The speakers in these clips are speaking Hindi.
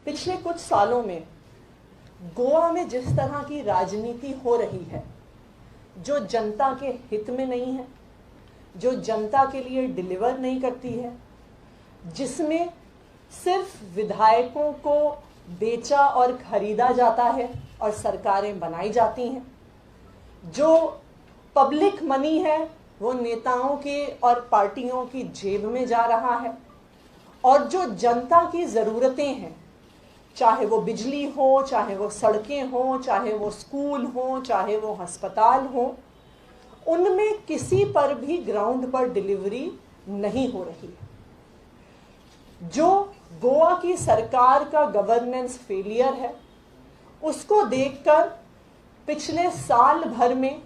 पिछले कुछ सालों में गोवा में जिस तरह की राजनीति हो रही है, जो जनता के हित में नहीं है, जो जनता के लिए डिलीवर नहीं करती है, जिसमें सिर्फ विधायकों को बेचा और खरीदा जाता है और सरकारें बनाई जाती हैं, जो पब्लिक मनी है वो नेताओं के और पार्टियों की जेब में जा रहा है, और जो जनता की ज़रूरतें हैं, चाहे वो बिजली हो, चाहे वो सड़कें हो, चाहे वो स्कूल हो, चाहे वो अस्पताल हो, उनमें किसी पर भी ग्राउंड पर डिलीवरी नहीं हो रही है। जो गोवा की सरकार का गवर्नेंस फेलियर है, उसको देखकर पिछले साल भर में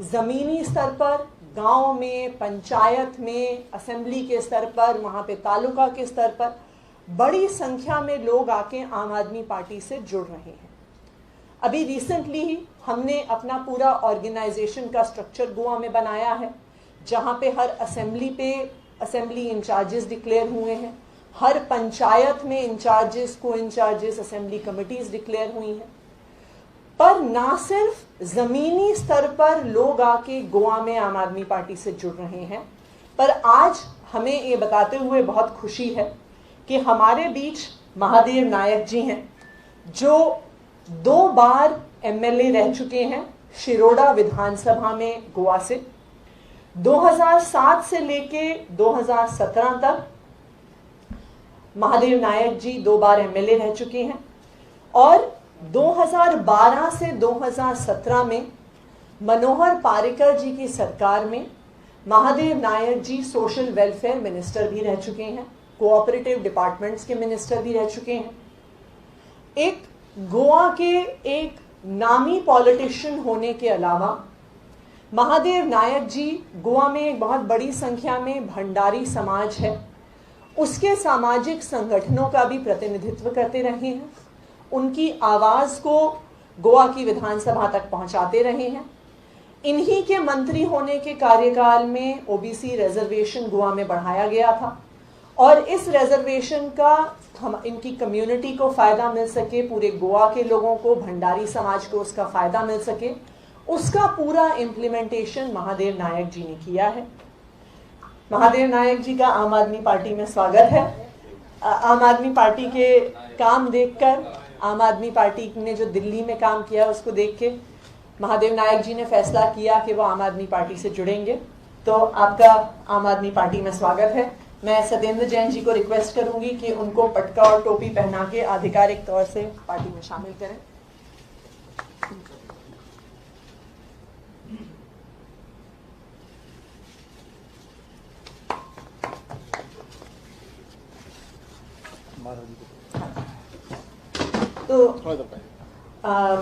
ज़मीनी स्तर पर, गांव में, पंचायत में, असेंबली के स्तर पर, वहाँ पे तालुका के स्तर पर बड़ी संख्या में लोग आके आम आदमी पार्टी से जुड़ रहे हैं। अभी रिसेंटली ही हमने अपना पूरा ऑर्गेनाइजेशन का स्ट्रक्चर गोवा में बनाया है, जहाँ पे हर असेंबली इंचार्जेस डिक्लेयर हुए हैं, हर पंचायत में इंचार्जेस, को इंचार्जेस, असेंबली कमिटीज डिक्लेयर हुई हैं। पर ना सिर्फ जमीनी स्तर पर लोग आके गोवा में आम आदमी पार्टी से जुड़ रहे हैं, पर आज हमें ये बताते हुए बहुत खुशी है कि हमारे बीच महादेव नायक जी हैं, जो 2 बार एमएलए रह चुके हैं शिरोडा विधानसभा में गोवा से। 2007 से लेके 2017 तक महादेव नायक जी 2 बार एमएलए रह चुके हैं, और 2012 से 2017 में मनोहर पारिकर जी की सरकार में महादेव नायक जी सोशल वेलफेयर मिनिस्टर भी रह चुके हैं, कोऑपरेटिव डिपार्टमेंट्स के मिनिस्टर भी रह चुके हैं। एक गोवा के एक नामी पॉलिटिशियन होने के अलावा महादेव नायक जी गोवा में एक बहुत बड़ी संख्या में भंडारी समाज है, उसके सामाजिक संगठनों का भी प्रतिनिधित्व करते रहे हैं, उनकी आवाज़ को गोवा की विधानसभा तक पहुंचाते रहे हैं। इन्हीं के मंत्री होने के कार्यकाल में ओबीसी रिजर्वेशन गोवा में बढ़ाया गया था, और इस रिजर्वेशन का इनकी कम्युनिटी को फ़ायदा मिल सके, पूरे गोवा के लोगों को, भंडारी समाज को उसका फ़ायदा मिल सके, उसका पूरा इम्प्लीमेंटेशन महादेव नायक जी ने किया है। महादेव नायक जी का आम आदमी पार्टी में स्वागत है। आम आदमी पार्टी के काम देखकर, आम आदमी पार्टी ने जो दिल्ली में काम किया उसको देख के महादेव नायक जी ने फैसला किया कि वो आम आदमी पार्टी से जुड़ेंगे। तो आपका आम आदमी पार्टी में स्वागत है। मैं सत्येंद्र जैन जी को रिक्वेस्ट करूंगी कि उनको पटका और टोपी पहना के आधिकारिक तौर से पार्टी में शामिल करें। तो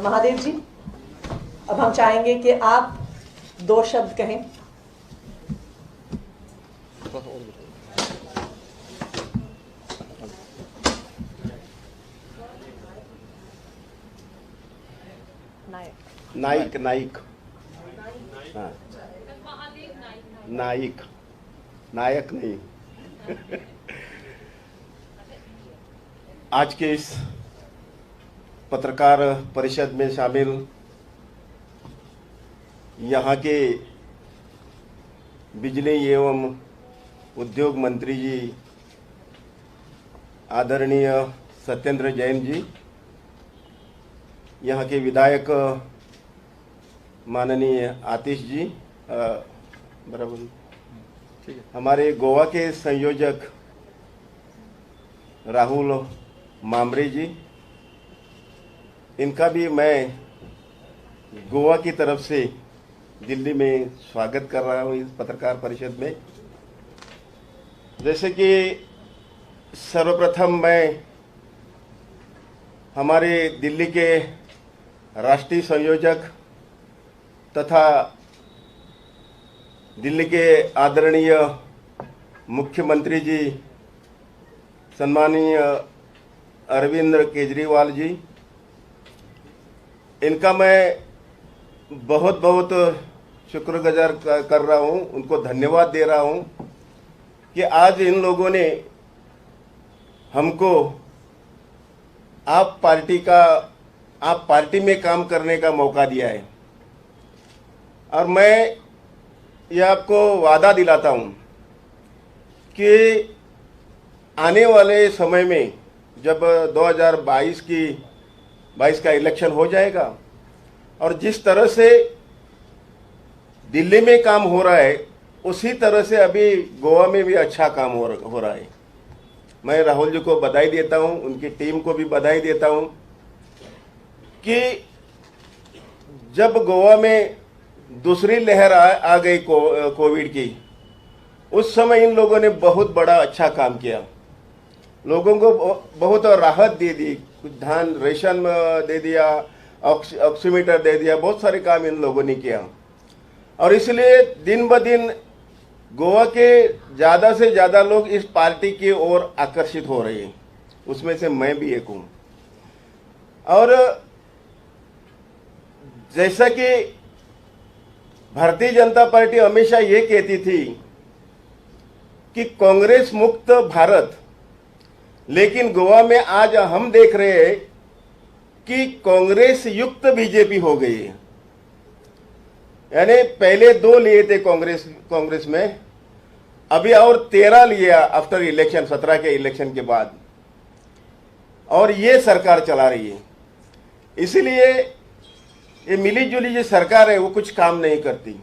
महादेव जी, अब हम चाहेंगे कि आप 2 शब्द कहें। नाइक हाँ, नायक नहीं। आज के इस पत्रकार परिषद में शामिल यहाँ के बिजली एवं उद्योग मंत्री जी आदरणीय सत्येंद्र जैन जी, यहाँ के विधायक माननीय आतिश जी, बराबर ठीक है, हमारे गोवा के संयोजक राहुल मामरे जी, इनका भी मैं गोवा की तरफ से दिल्ली में स्वागत कर रहा हूँ इस पत्रकार परिषद में। जैसे कि सर्वप्रथम मैं हमारे दिल्ली के राष्ट्रीय संयोजक तथा दिल्ली के आदरणीय मुख्यमंत्री जी सम्माननीय अरविंद केजरीवाल जी, इनका मैं बहुत बहुत शुक्रगुजार कर रहा हूँ, उनको धन्यवाद दे रहा हूँ कि आज इन लोगों ने हमको आप पार्टी में काम करने का मौका दिया है, और मैं यह आपको वादा दिलाता हूं कि आने वाले समय में जब 2022 का इलेक्शन हो जाएगा और जिस तरह से दिल्ली में काम हो रहा है उसी तरह से अभी गोवा में भी अच्छा काम हो रहा है। मैं राहुल जी को बधाई देता हूं, उनकी टीम को भी बधाई देता हूं कि जब गोवा में दूसरी लहर आ गई कोविड की, उस समय इन लोगों ने बहुत बड़ा अच्छा काम किया, लोगों को बहुत राहत दे दी, कुछ धान रेशन दे दिया, ऑक्सीमीटर दे दिया, बहुत सारे काम इन लोगों ने किया। और इसलिए दिन ब दिन गोवा के ज़्यादा से ज़्यादा लोग इस पार्टी की ओर आकर्षित हो रहे हैं, उसमें से मैं भी एक हूं। और जैसा कि भारतीय जनता पार्टी हमेशा ये कहती थी कि कांग्रेस मुक्त भारत, लेकिन गोवा में आज हम देख रहे हैं कि कांग्रेस युक्त बीजेपी हो गई है। यानी पहले 2 लिए थे कांग्रेस में, अभी और 13 लिया आफ्टर इलेक्शन, 17 के इलेक्शन के बाद, और ये सरकार चला रही है। इसलिए ये मिली जुली जो सरकार है वो कुछ काम नहीं करती,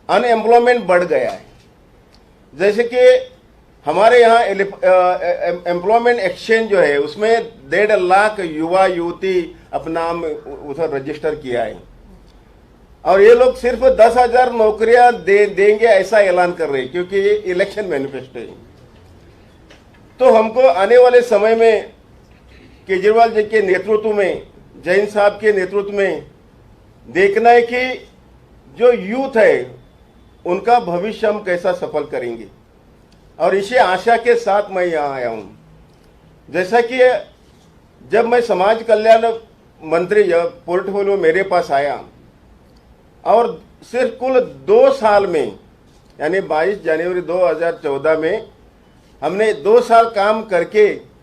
अनएम्प्लॉयमेंट बढ़ गया है। जैसे कि हमारे यहाँ एम्प्लॉयमेंट एक्सचेंज जो है उसमें 1.5 लाख युवा युवती अपना नाम उधर रजिस्टर किया है, और ये लोग सिर्फ 10,000 नौकरियां देंगे ऐसा ऐलान कर रहे हैं, क्योंकि ये इलेक्शन मैनिफेस्टो है। तो हमको आने वाले समय में केजरीवाल जी के नेतृत्व में, जैन साहब के नेतृत्व में देखना है कि जो यूथ है उनका भविष्य हम कैसा सफल करेंगे, और इसी आशा के साथ मैं यहाँ आया हूँ। जैसा कि जब मैं समाज कल्याण मंत्री पोर्टफोलियो मेरे पास आया, और सिर्फ कुल 2 साल में, यानी 22 जनवरी 2014 में हमने 2 साल काम करके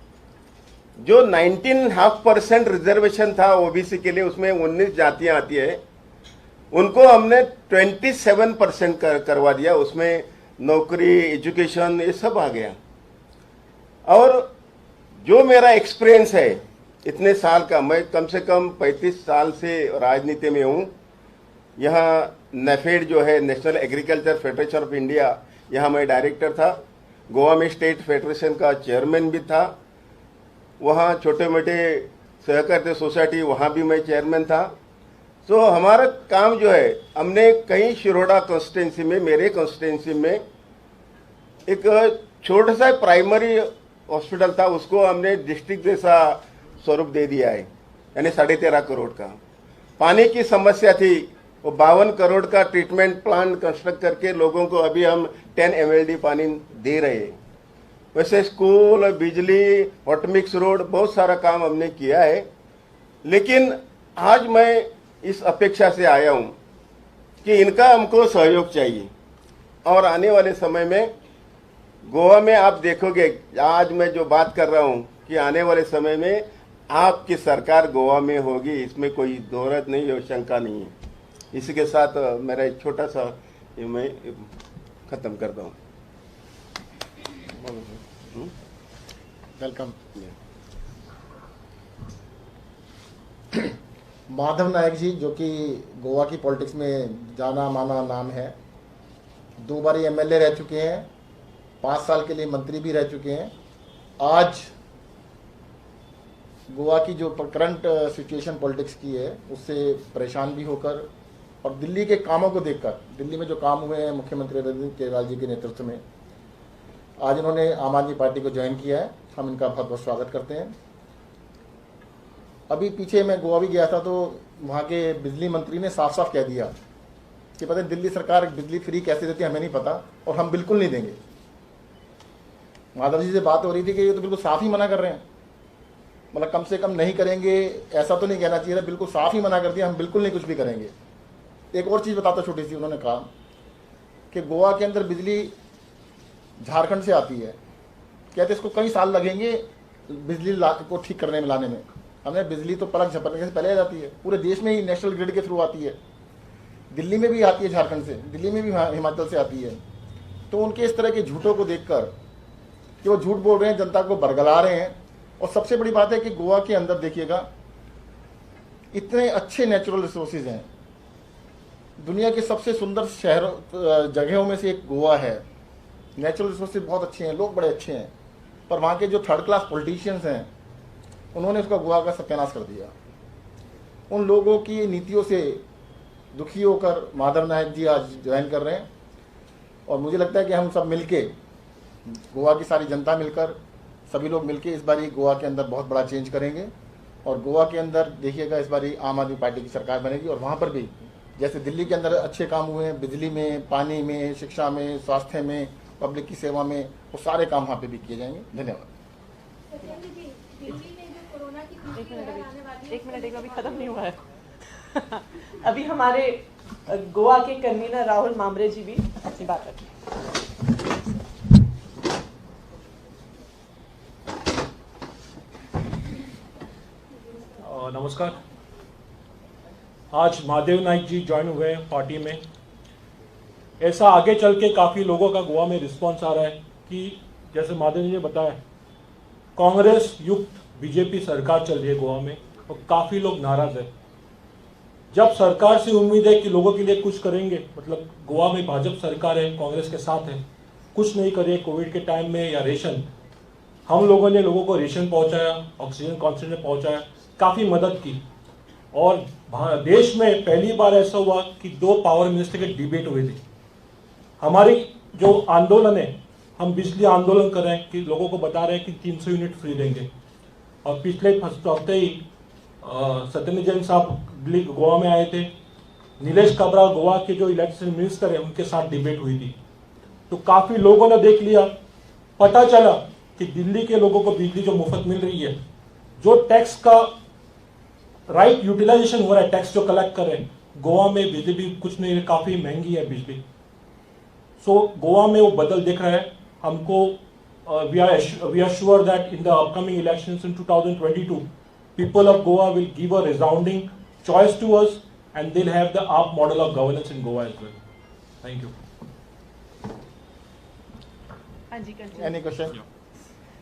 जो 19.5% रिजर्वेशन था ओबीसी के लिए, उसमें 19 जातियां आती है, उनको हमने 27% करवा दिया। उसमें नौकरी, एजुकेशन, ये सब आ गया। और जो मेरा एक्सपीरियंस है इतने साल का, मैं कम से कम 35 साल से राजनीति में हूँ। यहाँ नेफेड जो है, national agriculture federation of India, यहाँ मैं डायरेक्टर था। गोवा में स्टेट फेडरेशन का चेयरमैन भी था। वहाँ छोटे मोटे सहकारी सोसाइटी, वहाँ भी मैं चेयरमैन था। तो हमारा काम जो है, हमने कहीं शिरोडा कॉन्स्टिट्यूंसी में, मेरे कॉन्स्टिट्यूंसी में एक छोटा सा प्राइमरी हॉस्पिटल था, उसको हमने डिस्ट्रिक्ट जैसा स्वरूप दे दिया है, यानी 13.5 करोड़ का। पानी की समस्या थी, वो 52 करोड़ का ट्रीटमेंट प्लांट कंस्ट्रक्ट करके लोगों को अभी हम 10 MLD पानी दे रहे हैं। वैसे स्कूल, बिजली, हॉट मिक्स रोड, बहुत सारा काम हमने किया है। लेकिन आज मैं इस अपेक्षा से आया हूं कि इनका हमको सहयोग चाहिए, और आने वाले समय में गोवा में आप देखोगे, आज मैं जो बात कर रहा हूं कि आने वाले समय में आपकी सरकार गोवा में होगी, इसमें कोई दोहरात नहीं है, शंका नहीं है। इसी के साथ मेरा एक छोटा सा मैं खत्म करता हूँ। वेलकम। माधव नायक जी, जो कि गोवा की पॉलिटिक्स में जाना माना नाम है, 2 बार MLA रह चुके हैं, 5 साल के लिए मंत्री भी रह चुके हैं। आज गोवा की जो करंट सिचुएशन पॉलिटिक्स की है उससे परेशान भी होकर, और दिल्ली के कामों को देखकर, दिल्ली में जो काम हुए हैं मुख्यमंत्री अरविंद केजरीवाल जी के नेतृत्व में, आज इन्होंने आम आदमी पार्टी को ज्वाइन किया है। हम इनका बहुत बहुत स्वागत करते हैं। अभी पीछे मैं गोवा भी गया था, तो वहाँ के बिजली मंत्री ने साफ साफ कह दिया कि पता है दिल्ली सरकार बिजली फ्री कैसे देती है हमें नहीं पता, और हम बिल्कुल नहीं देंगे। माधव जी से बात हो रही थी कि ये तो बिल्कुल साफ ही मना कर रहे हैं, मतलब कम से कम नहीं करेंगे ऐसा तो नहीं कहना चाहिए था, बिल्कुल साफ ही मना कर दिया, हम बिल्कुल नहीं कुछ भी करेंगे। एक और चीज़ बताता छोटी सी, उन्होंने कहा कि गोवा के अंदर बिजली झारखंड से आती है, कहते इसको कई साल लगेंगे बिजली को ठीक करने में लाने में। हमें बिजली तो पलक झपकने से पहले आ जाती है, पूरे देश में ही नेशनल ग्रिड के थ्रू आती है, दिल्ली में भी आती है, झारखंड से, दिल्ली में भी हिमाचल से आती है। तो उनके इस तरह के झूठों को देखकर कि वो झूठ बोल रहे हैं, जनता को बरगला रहे हैं। और सबसे बड़ी बात है कि गोवा के अंदर देखिएगा इतने अच्छे नेचुरल रिसोर्सेज हैं, दुनिया के सबसे सुंदर शहरों जगहों में से एक गोवा है। नेचुरल रिसोर्सेज बहुत अच्छे हैं, लोग बड़े अच्छे हैं, पर वहाँ के जो थर्ड क्लास पॉलिटिशियंस हैं उन्होंने उसका गोवा का सत्यानाश कर दिया। उन लोगों की नीतियों से दुखी होकर माधव नायक जी आज ज्वाइन कर रहे हैं। और मुझे लगता है कि हम सब मिलके, गोवा की सारी जनता मिलकर, सभी लोग मिलके इस बारी गोवा के अंदर बहुत बड़ा चेंज करेंगे। और गोवा के अंदर देखिएगा इस बारी आम आदमी पार्टी की सरकार बनेगी। और वहाँ पर भी जैसे दिल्ली के अंदर अच्छे काम हुए हैं, बिजली में, पानी में, शिक्षा में, स्वास्थ्य में, पब्लिक की सेवा में, वो सारे काम वहाँ पे भी किए जाएंगे। धन्यवाद। एक मिनट अभी खत्म नहीं हुआ है। अभी हमारे गोवा के कन्वीनर राहुल मामरे जी भी अपनी बात रखें। नमस्कार। आज महादेव नाइक जी ज्वाइन हुए हैं पार्टी में। ऐसा आगे चल के काफ़ी लोगों का गोवा में रिस्पांस आ रहा है कि जैसे महादेव जी ने बताया, कांग्रेस युक्त बीजेपी सरकार चल रही है गोवा में और काफ़ी लोग नाराज़ है। जब सरकार से उम्मीद है कि लोगों के लिए कुछ करेंगे, मतलब गोवा में भाजपा सरकार है, कांग्रेस के साथ है, कुछ नहीं करे कोविड के टाइम में या रेशन, हम लोगों ने लोगों को रेशन पहुंचाया, ऑक्सीजन कॉन्सेंट्रेटर पहुंचाया, काफ़ी मदद की। और देश में पहली बार ऐसा हुआ कि 2 पावर मिनिस्टर के डिबेट हुए थे। हमारी जो आंदोलन है, हम बिजली आंदोलन कर रहे हैं कि लोगों को बता रहे हैं कि 300 यूनिट फ्री देंगे। और पिछले हफ्ते ही सत्येंद्र जैन साहब गोवा में आए थे, नीलेश काब्रा गोवा के जो इलेक्शन मिनिस्टर है उनके साथ डिबेट हुई थी। तो काफ़ी लोगों ने देख लिया, पता चला कि दिल्ली के लोगों को बिजली जो मुफ्त मिल रही है, जो टैक्स का राइट यूटिलाइजेशन हो रहा है, टैक्स जो कलेक्ट कर रहे हैं, गोवा में बिजली भी कुछ नहीं, काफ़ी महंगी है बिजली। सो गोवा में वो बदल दिख रहा है हमको। We are sure that in the upcoming elections in 2022 people of Goa will give a resounding choice to us and they'll have the AAP model of governance in Goa as well. Thank you. Any question?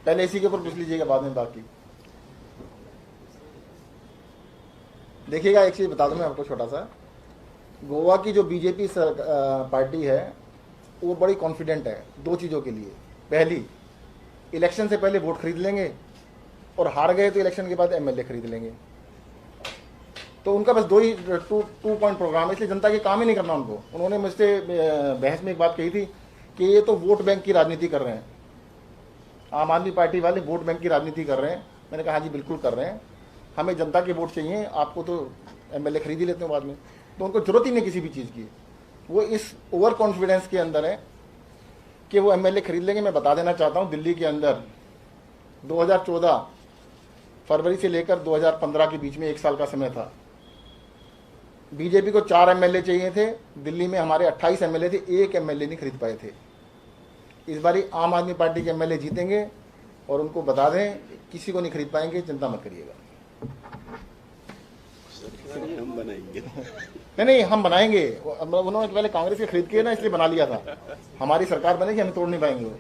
पहले इसी के ऊपर पूछ लीजिएगा, बाद में बाकी। देखिएगा एक चीज बता दूं मैं आपको छोटा सा, गोवा की जो बीजेपी पार्टी है वो बड़ी कॉन्फिडेंट है 2 चीज़ों के लिए। पहली, इलेक्शन से पहले वोट खरीद लेंगे, और हार गए तो इलेक्शन के बाद एमएलए खरीद लेंगे। तो उनका बस 2 पॉइंट प्रोग्राम है, इसलिए जनता के काम ही नहीं करना उनको। उन्होंने मुझसे बहस में एक बात कही थी कि ये तो वोट बैंक की राजनीति कर रहे हैं, आम आदमी पार्टी वाले वोट बैंक की राजनीति कर रहे हैं। मैंने कहा हाँ जी बिल्कुल कर रहे हैं, हमें जनता के वोट चाहिए, आपको तो एमएलए खरीद ही लेते हैं बाद में। तो उनको जरूरत ही नहीं किसी भी चीज़ की, वो इस ओवर कॉन्फिडेंस के अंदर है कि वो एमएलए खरीद लेंगे। मैं बता देना चाहता हूँ, दिल्ली के अंदर 2014 फरवरी से लेकर 2015 के बीच में 1 साल का समय था। बीजेपी को 4 एमएलए चाहिए थे, दिल्ली में हमारे 28 एमएलए थे, 1 एमएलए नहीं खरीद पाए थे। इस बारी आम आदमी पार्टी के एमएलए जीतेंगे, और उनको बता दें किसी को नहीं खरीद पाएंगे, चिंता मत करिएगा। हम बनाएंगे। नहीं हम बनाएंगे। उन्होंने पहले कांग्रेस के खरीद के ना इसलिए बना लिया था, हमारी सरकार बनेगी, हम तोड़ नहीं पाएंगे वो।